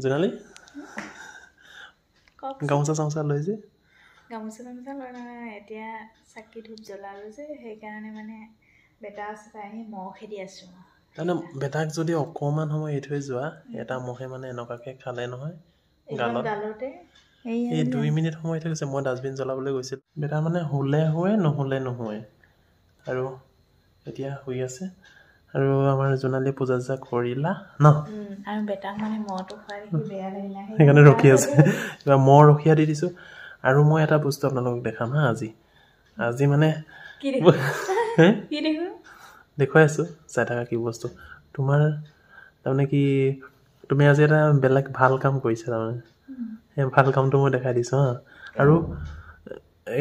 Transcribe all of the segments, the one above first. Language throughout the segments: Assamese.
জোনালী গামোচা চামোচা লৈ যে গামোচা চামোচা লৈ নহয় এতিয়া চাকি ধূপ জ্বলালোঁ যে সেইকাৰণে মানে বেটা আছে আহি মহ খেদি আছোঁ তাৰমানে বেটাক যদি অকণমান সময় এৰি থৈ যোৱা এটা মহে মানে এনেকুৱাকৈ খালে নহয় গালতে এই 2 মিনিট সময় থৈ গৈছে মই ডাষ্টবিন জ্বলাবলৈ গৈছিলোঁ বেটা মানে শুলে শুৱে নুশুলে নুশুৱে আৰু এতিয়া শুই আছে আৰু আমাৰ জোনালী পূজা চূজা কৰিলা ন আৰু বেটাক মানে মহটো খুৱাই দেখি বেয়া লাগিলে সেইকাৰণে ৰখি আছে এবাৰ মহ ৰখীয়া দি দিছোঁ আৰু মই এটা বস্তু আপোনালোকক দেখাম হা আজি মানে দেখুৱাই আছোঁ চাই থকা কি বস্তু তোমাৰ তাৰমানে কি তুমি আজি এটা বেলেগ ভাল কাম কৰিছা তাৰমানে সেই ভাল কামটো মই দেখাই দিছোঁ হা আৰু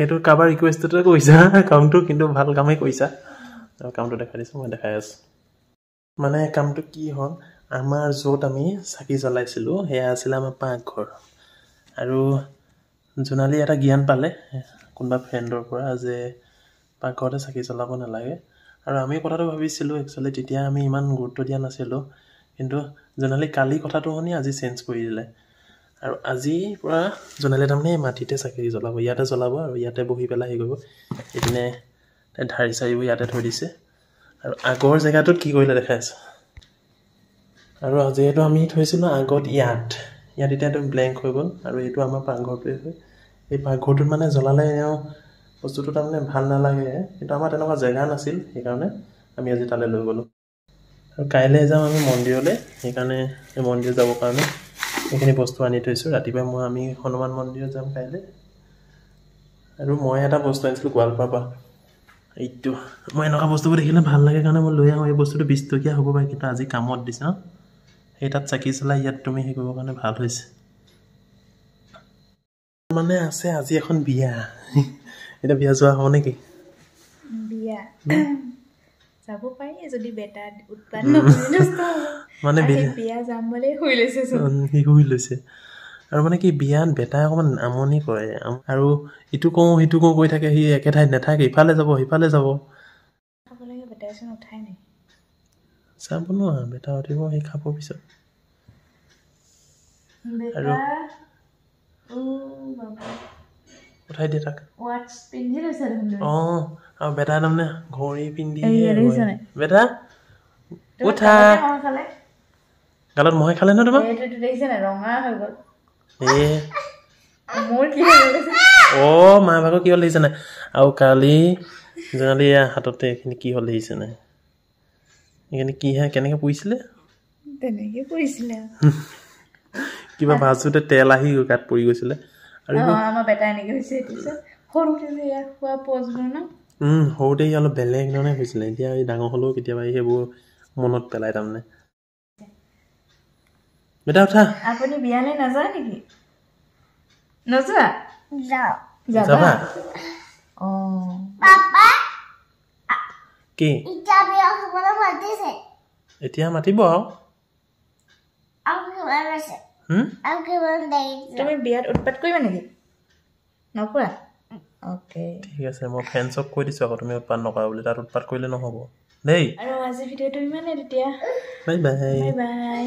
এইটো কাৰোবাৰ ৰিকুৱেষ্টতে কৰিছা কামটো কিন্তু ভাল কামেই কৰিছা কামটো দেখাই দিছোঁ মই দেখাই আছোঁ মানে কামটো কি হ'ল আমাৰ য'ত আমি চাকি জ্বলাইছিলোঁ সেয়া আছিলে আমাৰ পাকঘৰ আৰু জোনালী এটা জ্ঞান পালে কোনোবা ফ্ৰেণ্ডৰ পৰা যে পাকঘৰতে চাকি জ্বলাব নালাগে আৰু আমি কথাটো ভাবিছিলোঁ একচুৱেলি তেতিয়া আমি ইমান গুৰুত্ব দিয়া নাছিলোঁ কিন্তু জোনালী কালি কথাটো শুনি আজি চেঞ্জ কৰি দিলে আৰু আজিৰ পৰা জোনালী তাৰমানে মাটিতে চাকি জ্বলাব ইয়াতে জ্বলাব আৰু ইয়াতে বহি পেলাই হেৰি কৰিব এইপিনে ঢাৰি চাৰিবোৰ ইয়াতে থৈ দিছে আৰু আগৰ জেগাটোত কি কৰিলে দেখাই আছোঁ আৰু যিহেতু আমি থৈছিলোঁ আগত ইয়াত এতিয়াতো ব্লেংক হৈ গ'ল আৰু এইটো আমাৰ পাকঘৰটোৱে হয় এই পাকঘৰটোত মানে জ্বলালে বস্তুটো তাৰমানে ভাল নালাগে কিন্তু আমাৰ তেনেকুৱা জেগা নাছিল সেইকাৰণে আমি আজি তালৈ লৈ গ'লোঁ আৰু কাইলৈ যাম আমি মন্দিৰলৈ সেইকাৰণে এই মন্দিৰ যাবৰ কাৰণে এইখিনি বস্তু আনি থৈছোঁ ৰাতিপুৱা আমি হনুমান মন্দিৰত যাম কাইলৈ আৰু মই এটা বস্তু আনিছিলোঁ গোৱালপাৰাৰ পৰা এইটো মই এনেকুৱা বস্তুবোৰ দেখিলে ভাল লাগে কাৰণে মই লৈ আহোঁ এই বস্তুটো 20 টকীয়া হ'ব পাৰে কিন্তু আজি কামত দিছে ন সেই তাত চাকি চলাই ইয়াত তুমি হেৰি কৰিবৰ কাৰণে ভাল হৈছে মানে আছে আজি এখন বিয়া এতিয়া বিয়া যোৱা হ'ব নেকি বিয়া যাব পাৰি যদি বেটা উৎপাত নকৰে মানে বিয়া যাম বুলি শুই লৈছে আৰু মানে কি বিয়াত বেটাই অকণমান আমনি কৰে আৰু ইটো কওঁ সিটো কওঁ কৈ থাকে সি একে ঠাইত নাথাকে ইফালে যাব সিফালে যাব খাব লাগে বেটাইচোন উঠাই নাই চাহ বনোৱা বেটা উঠিব সি খাব পিছত আৰু উঠাই দিয়ে তাক অঁ আৰু বেটা তাৰমানে ঘড়ী পিন্ধি বেটা উঠা গালত মহে খালে ন তোমাক অঁ মা ভাগৰ কি হ'ল দেখিছে নাই আৰু কালি জোনালী হাততে এইখিনি কি হ'ল দেখিছে নাই এইখিনি কি হে কেনেকৈ পৰিছিলে কিবা ভাজোতে তেল আহি গাত পৰি গৈছিলে আৰু সৰুতে অলপ বেলেগ ধৰণে হৈছিলে এতিয়া এই ডাঙৰ হ'লেও কেতিয়াবা সেইবোৰ মনত পেলাই তাৰমানে বেটা উঠা আপুনি বিয়ালৈ নাযায় নেকি নোযোৱা যাবা কি এতিয়া মাতিব তুমি বিয়াত উৎপাত কৰিবা নেকি নকৰা ঠিক আছে মই ফ্ৰেণ্ডছক কৈ দিছোঁ আকৌ তুমি উৎপাত নকৰা বুলি তাত উৎপাত কৰিলে নহ'ব দেই আৰু আজি ভিডিঅ'টো ইমানেই তেতিয়া বাই বাই বাই